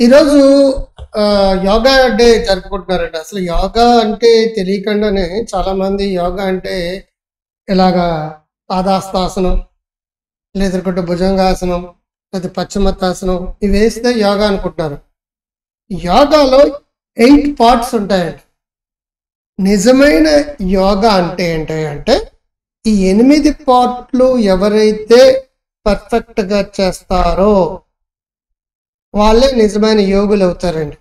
ఈరోజు యోగా డే జరుపుకుంటున్నారండి. అసలు యోగా అంటే తెలియకుండానే చాలామంది యోగా అంటే ఇలాగా పాదాస్తాసనం, లేదంటే భుజంగాసనం, లేదా పశ్చిమోత్తాసనం ఇవి వేస్తే యోగా అనుకుంటున్నారు. యోగాలో 8 పార్ట్స్ ఉంటాయండి. నిజమైన యోగా అంటే ఏంటంటే ఈ 8 పార్ట్లు ఎవరైతే పర్ఫెక్ట్గా చేస్తారో వాళ్ళే నిజమైన యోగులు అవుతారండి.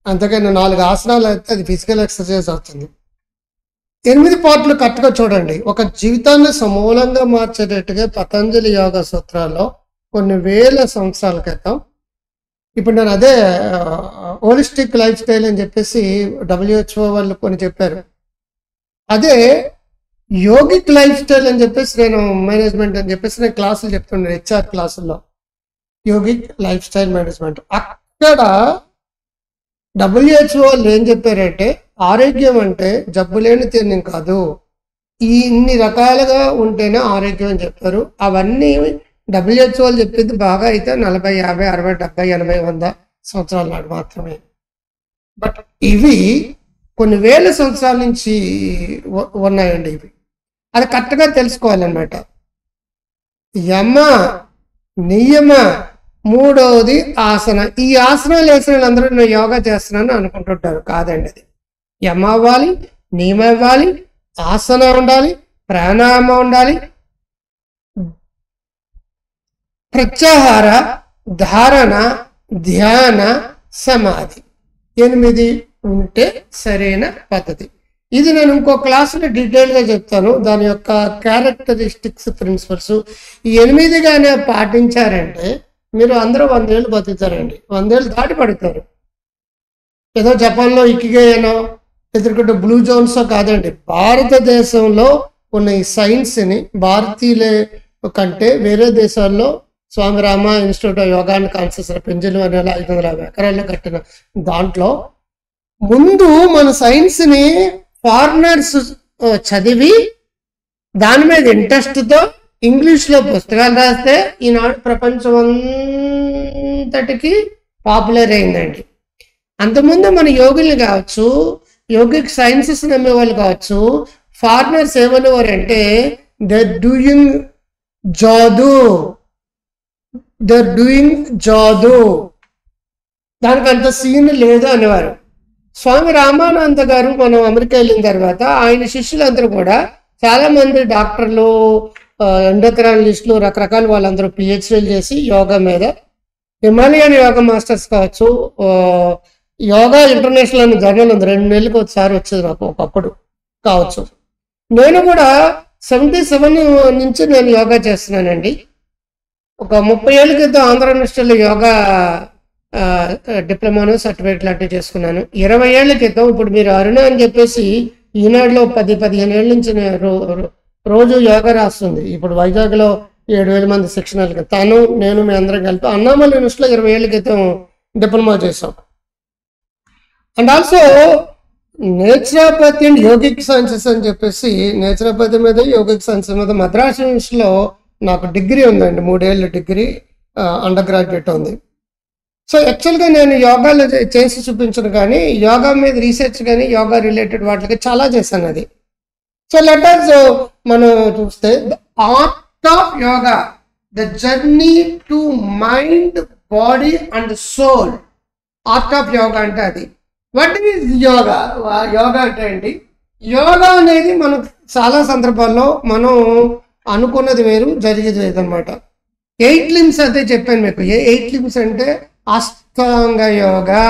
అంతేకాని 4 ఆసనాలు అయితే అది ఫిజికల్ ఎక్సర్సైజ్ అవుతుంది. 8 పార్ట్లు కరెక్ట్గా చూడండి. ఒక జీవితాన్ని సమూలంగా మార్చేటట్టుగా పతంజలి యోగా సూత్రాల్లో కొన్ని వేల సంవత్సరాల క్రితం, ఇప్పుడు నేను అదే హోలిస్టిక్ లైఫ్ స్టైల్ అని చెప్పేసి WHO వాళ్ళు కొన్ని చెప్పారు. అదే యోగిక్ లైఫ్ స్టైల్ అని చెప్పేసి నేను మేనేజ్మెంట్ అని చెప్పేసి నేను క్లాసులు చెప్తున్నాను, HR క్లాసుల్లో. Yogic life style management. అక్కడ WHO వాళ్ళు ఏం చెప్పారంటే ఆరోగ్యం అంటే జబ్బు లేని తిండి కాదు, ఇన్ని రకాలుగా ఉంటేనే ఆరోగ్యం అని చెప్పారు. అవన్నీ WHO వాళ్ళు చెప్పింది బాగా అయితే 40, 50, 60, 70, 80, 100 సంవత్సరాల నాడు మాత్రమే. బట్ ఇవి కొన్ని వేల సంవత్సరాల నుంచి ఉన్నాయండి. ఇవి అది కరెక్ట్గా తెలుసుకోవాలన్నమాట. యమ, నియమ, మూడవది ఆసన. ఈ ఆసనాలు వేసిన వాళ్ళందరూ నేను యోగా చేస్తున్నాను అనుకుంటుంటారు. కాదండి, అది యమ అవ్వాలి, నియమ ఇవ్వాలి, ఆసన ఉండాలి, ప్రాణాయామం ఉండాలి, ప్రత్యాహార, ధారణ, ధ్యాన, సమాధి 8 ఉంటే సరైన పద్ధతి. ఇది నేను ఇంకో క్లాసులో డీటెయిల్గా చెప్తాను. దాని యొక్క క్యారెక్టరిస్టిక్స్, ప్రిన్సిపల్స్ ఈ 8 గానే పాటించారంటే మీరు అందరూ 100 ఏళ్ళు బతుకుతారండి. 100 ఏళ్ళు దాటి పడతారు. ఏదో జపాన్లో ఇకిగేనో ఎదుర్కొంటే బ్లూ జోన్సో కాదండి. భారతదేశంలో ఉన్న ఈ సైన్స్ని భారతీయుల కంటే వేరే దేశాల్లో Swami Rama institute of yoga and conscious పెంజలు అనే 550 ఎకరాల్లో కట్టిన దాంట్లో ముందు మన సైన్స్ని ఫారినర్స్ చదివి దాని మీద ఇంట్రెస్ట్తో ఇంగ్లీష్లో పుస్తకాలు రాస్తే ఈనాడు ప్రపంచం అంతటికి పాపులర్ అయిందండి. అంతకుముందు మన యోగులు కావచ్చు, యోగిక్ సైన్సెస్ నమ్మేవాళ్ళు కావచ్చు, ఫారినర్స్ ఏమనేవారంటే దర్ డూయింగ్ జాదు, దానికి అంత సీన్ లేదు అనేవారు. స్వామి రామానంద గారు మనం అమెరికా వెళ్ళిన తర్వాత ఆయన శిష్యులందరూ కూడా చాలామంది డాక్టర్లు, ఎండోక్రైనాలజిస్టులు, రకరకాల వాళ్ళందరూ PhDలు చేసి యోగా మీద, హిమాలయన్ యోగా మాస్టర్స్ కావచ్చు, యోగా ఇంటర్నేషనల్ అనే జర్నల్ ఉంది, 2 నెలలకు ఒకసారి వచ్చేది నాకు ఒకప్పుడు కావచ్చు. నేను కూడా 77 నుంచి నేను యోగా చేస్తున్నానండి. ఒక 30 ఏళ్ళ క్రితం ఆంధ్ర యూనివర్సిటీలో యోగా డిప్లొమాను, సర్టిఫికేట్ లాంటివి చేసుకున్నాను. 20 ఏళ్ల క్రితం ఇప్పుడు మీరు అరుణ అని చెప్పేసి ఈనాడులో 10-15 ఏళ్ళ నుంచి రోజు యోగా రాస్తుంది. ఇప్పుడు వైజాగ్లో 7,000 మంది శిక్షణలకు నేను మీ అందరం కలిపి అన్నామల యూనివర్సిటీలో 20 ఏళ్ళ క్రితం డిప్లొమా చేసాం. And also naturopathy and yogic sciences అని చెప్పేసి నేచురోపతి మీద, యోగిక్ సైన్సెస్ మీద మద్రాస్ యూనివర్సిటీలో నాకు డిగ్రీ ఉందండి. 3 ఏళ్ళ డిగ్రీ అండర్ గ్రాడ్యుయేట్ ఉంది. సో యాక్చువల్గా నేను యోగాలో చేసి చూపించను, కానీ యోగా మీద రీసెర్చ్ కానీ యోగా రిలేటెడ్ వాటికి చాలా చేశాను అది. సో లెటర్స్ మనం చూస్తే the art of yoga, the journey to mind, body and soul. Art of yoga అంటే అది. What is yoga? యోగా అంటే ఏంటి? యోగా అనేది మనం చాలా సందర్భాల్లో మనం అనుకున్నది వేరు, జరిగేది వేరు అనమాట. 8 లిమ్స్ అయితే చెప్పాను మీకు. 8 లిమ్స్ అంటే అష్టాంగ యోగా.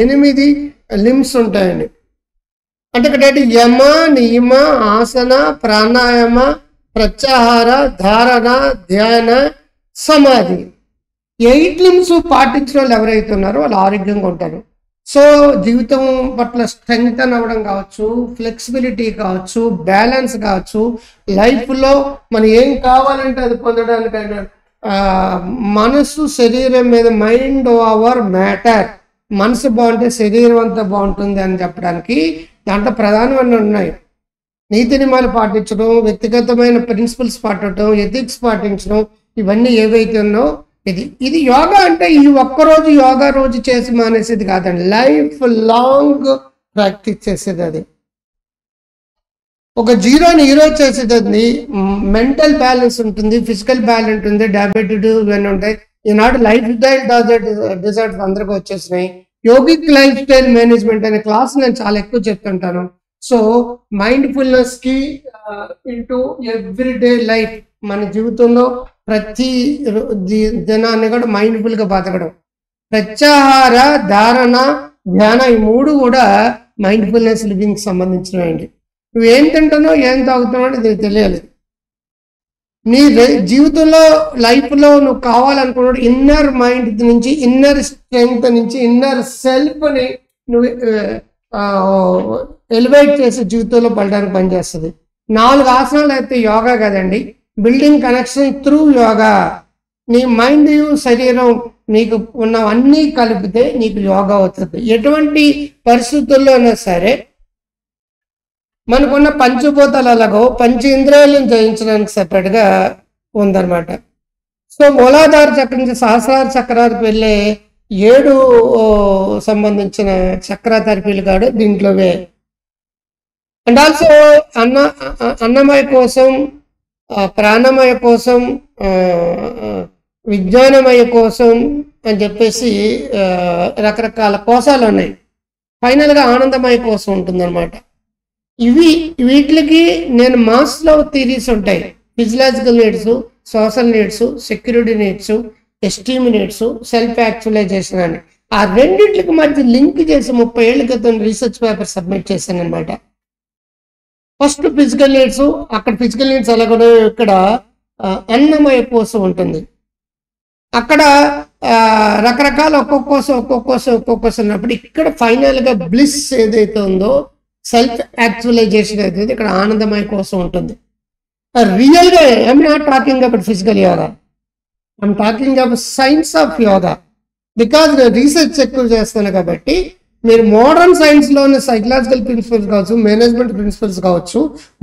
8 లిమ్స్ ఉంటాయండి. అంటే ఇక్కడ యమ, నియమ, ఆసన, ప్రాణాయామ, ప్రత్యాహార, ధారణ, ధ్యాన, సమాధి. 8 లిమ్స్ పాటించిన వాళ్ళు ఎవరైతే ఉన్నారో వాళ్ళు ఆరోగ్యంగా ఉంటారు. సో జీవితం పట్ల స్ట్రెంగ్తన్ అవ్వడం కావచ్చు, ఫ్లెక్సిబిలిటీ కావచ్చు, బ్యాలెన్స్ కావచ్చు, లైఫ్లో మనం ఏం కావాలంటే అది పొందడానికి మనసు, శరీరం మీద, మైండ్ ఓవర్ మ్యాటర్. మనసు బాగుంటే శరీరం అంతా బాగుంటుంది అని చెప్పడానికి దాంట్లో ప్రధానమైన ఉన్నాయి. నీతి నియమాలు పాటించడం, వ్యక్తిగతమైన ప్రిన్సిపల్స్ పాటించడం, ఎథిక్స్ పాటించడం, ఇవన్నీ ఏవైతే ఉన్నో ఇది యోగా అంటే ఈ ఒక్కరోజు యోగా రోజు చేసి మానేసేది కాదండి, లైఫ్ లాంగ్ ప్రాక్టీస్ చేసేది. అది ఒక జీరోని ఈరోజు చేసేది. మెంటల్ బ్యాలెన్స్ ఉంటుంది, ఫిజికల్ బ్యాలెన్స్ ఉంటుంది, డయాబెటిస్ ఇవన్నీ ఉంటాయి. ఈనాడు లైఫ్ స్టైల్ డిజార్డర్స్ అందరికీ వచ్చేసినాయి. యోగిక్ లైఫ్ స్టైల్ మేనేజ్మెంట్ అనే క్లాస్ నేను చాలా ఎక్కువ చెప్తుంటాను. సో మైండ్ఫుల్నెస్ కి ఇంటూ ఎవ్రీడే లైఫ్, మన జీవితంలో ప్రతి దినాన్ని కూడా మైండ్ఫుల్ గా బతకడం. ప్రత్యాహార, ధారణ, ధ్యాన ఈ మూడు కూడా మైండ్ఫుల్నెస్ లివింగ్ సంబంధించినవండి. నువ్వు ఏం తింటున్నావు, ఏం తాగుతున్నావు అనేది నీకు తెలియాలి. నీ జీవితంలో లైఫ్లో నువ్వు కావాలనుకున్నాడు ఇన్నర్ మైండ్ నుంచి, ఇన్నర్ స్ట్రెంగ్త్ నుంచి, ఇన్నర్ సెల్ఫ్ని నువ్వు ఎలివేట్ చేసి జీవితంలో పడడానికి పనిచేస్తుంది. 4 ఆసనాలు అయితే యోగా కదండి. Building connection through yoga. నీ మైండ్, శరీరం, నీకు ఉన్నవన్నీ కలిపితే నీకు యోగా అవుతుంది. ఎటువంటి పరిస్థితుల్లోనైనా సరే మనకున్న పంచభూతాలు అలాగో పంచేంద్రియాలను జయించడానికి సెపరేట్గా ఉందన్నమాట. సో మూలాధార చక్రం నుంచి సహస్రార చక్రానికి వెళ్ళే 7 సంబంధించిన చక్ర థెరపీలు కాదు దీంట్లోవే. అండ్ ఆల్సో అన్నమయ కోసం, ప్రాణమయ కోసం, విజ్ఞానమయ కోసం అని చెప్పేసి రకరకాల కోశాలు ఉన్నాయి. ఫైనల్గా ఆనందమయ కోసం ఉంటుందన్నమాట. వీటికి నేను మాస్లో థియరీస్ ఉంటాయి. Physiological needs, social needs, security needs, esteem needs, self actualisation అని ఆ రెండింటికి మధ్య లింక్ చేసి 30 ఏళ్ల క్రితం రీసెర్చ్ పేపర్ సబ్మిట్ చేశాను అనమాట. ఫస్ట్ ఫిజికల్ నీడ్స్, అక్కడ ఫిజికల్ నీడ్స్ అలాగే ఇక్కడ అన్నమయ కోసం ఉంటుంది. అక్కడ రకరకాల ఒక్కొక్క ఉన్నప్పుడు ఇక్కడ ఫైనల్గా బ్లిస్ ఏదైతే ఉందో, సెల్ఫ్ యాక్చువలైజేషన్ అయితే ఇక్కడ ఆనందమయ కోసం ఉంటుంది. రియల్గా I'm not talking about physical yoga, I'm talking about science of yoga. Because నేను రీసెర్చ్ ఎక్కువ చేస్తాను కాబట్టి మీరు మోడర్న్ సైన్స్లోని సైకలాజికల్ ప్రిన్సిపల్స్ కావచ్చు, మేనేజ్మెంట్ ప్రిన్సిపల్స్ కావచ్చు,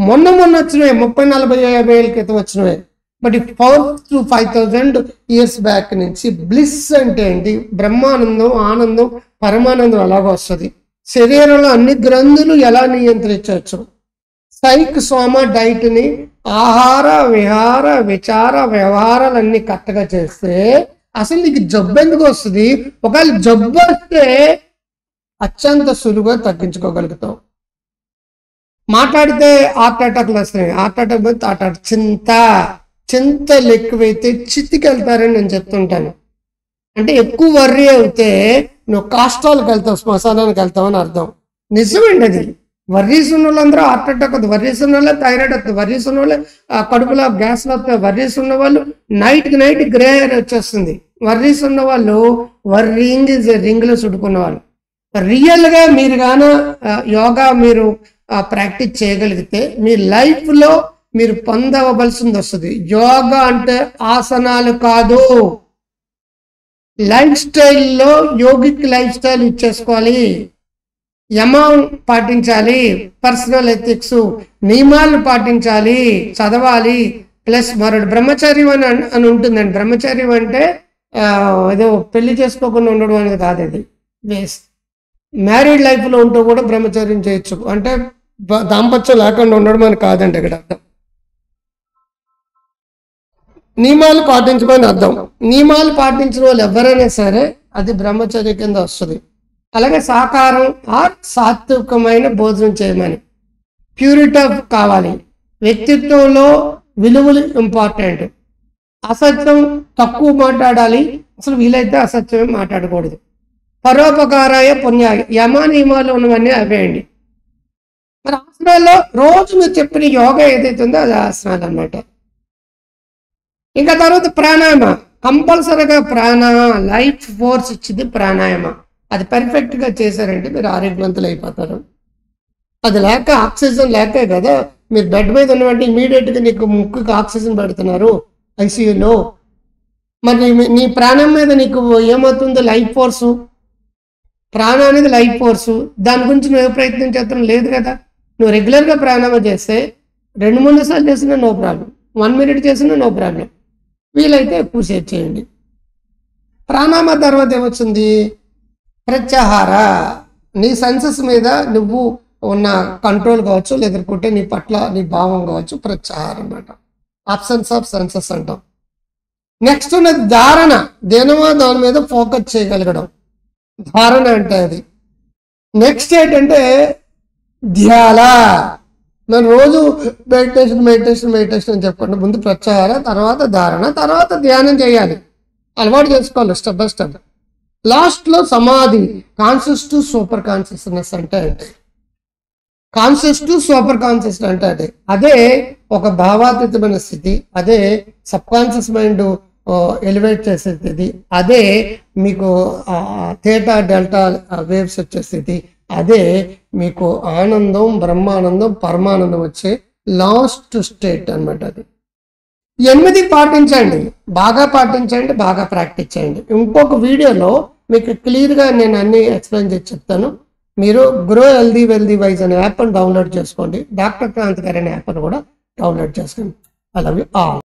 మొన్న వచ్చినవి 30, 40, 50 ఏళ్ళ క్రితం వచ్చినవి. బట్ 4,000 to 5,000 ఇయర్స్ బ్యాక్ నుంచి బ్లిస్ అంటే ఏంటి, బ్రహ్మానందం, ఆనందం, పరమానందం అలాగా వస్తుంది. శరీరంలో అన్ని గ్రంథులు ఎలా నియంత్రించవచ్చు, సైక్ సోమ డైట్ని, ఆహార, విహార, విచార, వ్యవహారాలన్నీ కరెక్ట్గా చేస్తే అసలు నీకు జబ్బు ఎందుకు వస్తుంది? ఒకవేళ జబ్బు వస్తే అత్యంత సులువుగా తగ్గించుకోగలుగుతాం. మాట్లాడితే హార్ట్ అటాక్లు వస్తున్నాయి. హార్ట్ అటాక్ పోతే చింతలు ఎక్కువైతే చిత్తికెళ్తారని నేను చెప్తుంటాను. అంటే ఎక్కువ వర్రీ అవుతే నువ్వు కాష్టాలకు వెళ్తావు, శ్మశానానికి వెళ్తావు అని అర్థం. నిజమండి అది. వర్రీస్ ఉన్న వాళ్ళందరూ హార్ట్ అటాక్ వస్తుంది, వర్రీస్ ఉన్న వాళ్ళే థైరాయిడ్ వస్తుంది, వర్రీస్ ఉన్న వాళ్ళే కడుపులో గ్యాస్లు వస్తాయి, వర్రీస్ ఉన్న వాళ్ళు నైట్ గ్రే హెయిర్ వచ్చేస్తుంది, వర్రీస్ ఉన్న వాళ్ళు వర్రింగ్ రింగ్లో చుట్టుకున్న వాళ్ళు. రియల్గా మీరు గాన యోగా మీరు ప్రాక్టీస్ చేయగలిగితే మీ లైఫ్లో మీరు పొందవలసింది వస్తుంది. యోగా అంటే ఆసనాలు కాదు, లైఫ్ స్టైల్లో యోగిక్ లైఫ్ స్టైల్ ఇచ్చేసుకోవాలి. యమం పాటించాలి, పర్సనల్ ఎథిక్స్ నియమాలను పాటించాలి, చదవాలి. ప్లస్ మరొకటి బ్రహ్మచర్యం అని ఉంటుందండి. బ్రహ్మచర్యం అంటే ఏదో పెళ్లి చేసుకోకుండా ఉండడం అనేది కాదు. అది వేస్ట్. మ్యారీడ్ లైఫ్లో ఉంటూ కూడా బ్రహ్మచర్యం చేయొచ్చు, అంటే దాంపత్యం లేకుండా ఉండడం అని కాదండి ఇక్కడ అర్థం. నియమాలు పాటించమని అర్థం. నియమాలు పాటించిన వాళ్ళు ఎవరైనా సరే అది బ్రహ్మచర్య కింద వస్తుంది. అలాగే సాకారం సాత్వికమైన భోజనం చేయమని. ప్యూరిటీ కావాలి. వ్యక్తిత్వంలో విలువలు ఇంపార్టెంట్. అసత్యం తక్కువ మాట్లాడాలి, అసలు వీలైతే అసత్యమే మాట్లాడకూడదు. పరోపకారాయ పుణ్యాయ, యమ నియమాలు ఉన్నవన్నీ అవేయండి. మరి ఆసనాల్లో రోజు మీరు చెప్పిన యోగా ఏదైతే ఉందో అది ఆసనాలు అన్నమాట. ఇంకా తర్వాత ప్రాణాయామ, కంపల్సరీగా లైఫ్ ఫోర్స్ ఇచ్చింది ప్రాణాయామ. అది పర్ఫెక్ట్గా చేశారంటే మీరు ఆరోగ్యవంతులు అయిపోతారు. అది లేక ఆక్సిజన్ లేకే కదా మీరు బెడ్ మీద ఉన్నవంటే ఇమీడియట్గా నీకు ముక్కుకి ఆక్సిజన్ పెడుతున్నారు ఐసీయూలో. మరి నీ ప్రాణం మీద నీకు ఏమవుతుందో లైఫ్ ఫోర్సు. ప్రాణం అనేది లైఫ్ ఫోర్సు. దాని గురించి నువ్వు ప్రయత్నం చేస్తాం లేదు కదా. నువ్వు రెగ్యులర్గా ప్రాణాయామం చేస్తే 2-3 సార్లు చేసినా నో ప్రాబ్లం, 1 minute చేసినా నో ప్రాబ్లం. వీలైతే ఎక్కువ సేపు చేయండి. ప్రాణాయామ తర్వాత ఏమొచ్చింది? ప్రత్యాహార. నీ సెన్సెస్ మీద నువ్వు ఉన్న కంట్రోల్ కావచ్చు, లేకపోతే నీ పట్ల నీ భావం కావచ్చు, ప్రత్యాహారం అనమాట. అబ్సెన్స్ ఆఫ్ సెన్సెస్ అంటాం. నెక్స్ట్ ఉన్నది ధారణ. దేనమో దాని మీద ఫోకస్ చేయగలగడం ధారణ అంటే అది. నెక్స్ట్ ఏంటంటే ధ్యాన. మనం రోజు మెడిటేషన్ అని చెప్పండి. ముందు ప్రత్యాహార, తర్వాత ధారణ, తర్వాత ధ్యానం చేయాలి. అలవాటు చేసుకోవాలి స్టెప్ బై స్టెప్. లాస్ట్లో సమాధి. కాన్షియస్ టు సూపర్ కాన్షియస్నెస్ అంటే కాన్షియస్ టు సూపర్ కాన్షియస్ అంటే అదే ఒక భావాతీతమైన స్థితి. అదే సబ్ కాన్షియస్ మైండ్ ఎలివేట్ చేసే స్థితి. అదే మీకు థీటా డెల్టా వేవ్స్ వచ్చే స్థితి. అదే మీకు ఆనందం, బ్రహ్మానందం, పరమానందం వచ్చే లాస్ట్ స్టేట్ అనమాట. అది 8 పాటించండి, బాగా పాటించండి, బాగా ప్రాక్టీస్ చేయండి. ఇంకొక వీడియోలో మీకు క్లియర్గా నేను అన్ని ఎక్స్ప్లెయిన్ చేసి చెప్తాను. మీరు గ్రో హెల్దీ వెల్దీ వైజ్ అనే యాప్ని డౌన్లోడ్ చేసుకోండి. డాక్టర్ క్రాంతి గారి అనే యాప్ని కూడా డౌన్లోడ్ చేసుకోండి. I love you all.